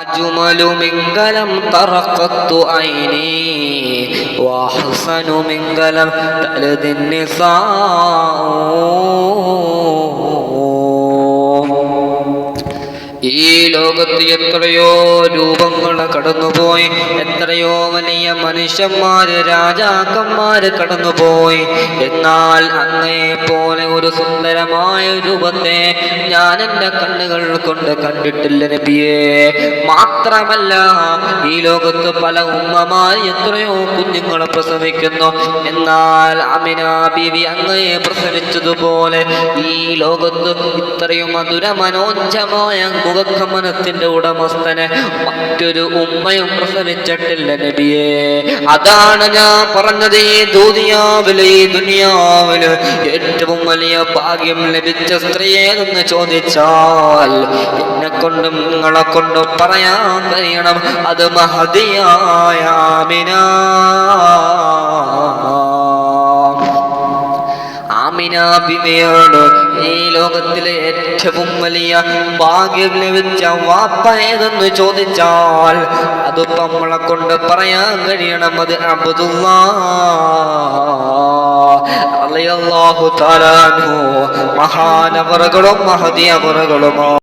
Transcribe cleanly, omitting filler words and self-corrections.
أجمل منك لم ترقت عيني وأحسن منك لم تلد النساء. ഈ ലോകത്ത് എത്രയോ രൂപങ്ങൾ കടന്നുപോയി, എത്രയോ വലിയ മനുഷ്യന്മാര് രാജാക്കന്മാര് കടന്നുപോയി. എന്നാൽ അങ്ങയെ പോലെ ഒരു സുന്ദരമായ രൂപത്തെ ഞാൻ എൻ്റെ കണ്ണുകൾ കൊണ്ട് കണ്ടിട്ടില്ല നബിയേ. മാത്രമല്ല ഈ ലോകത്ത് പല ഉമ്മമാർ എത്രയോ കുഞ്ഞുങ്ങളെ പ്രസവിക്കുന്നു. എന്നാൽ അമിന ബീവി അങ്ങയെ പ്രസവിച്ചതുപോലെ ഈ ലോകത്ത് ഇത്രയും മധുര മനോജ്ജമായ മുഖക്കമനത്തിന്റെ ഉടമസ്ഥനെ മറ്റൊരു ഉമ്മയും പ്രസവിച്ചിട്ടില്ല നബിയേ. അതാണ് ഞാൻ പറഞ്ഞത്, ഈ ദുനിയാവില് ഏറ്റവും വലിയ ഭാഗ്യം ലഭിച്ച സ്ത്രീ ഏതെന്ന് ചോദിച്ചാൽ എന്നെ കൊണ്ടും നിങ്ങളെ കൊണ്ടും പറയാൻ കഴിയണം, അത് മഹദിയായ ആമിന. ആമിന ബിവിയാണ് ഈ ലോകത്തിലെ ഏറ്റവും വലിയ ഭാഗ്യം ലഭിച്ച വാപ്പ ഏതെന്ന് ചോദിച്ചാൽ അതിപ്പോ നമ്മളെ കൊണ്ട് പറയാൻ കഴിയണം, അത് അബ്ദുല്ലാഹ് റളിയല്ലാഹു തആല അൻഹു മഹാനവറുകളും മഹദി അവറുകളും.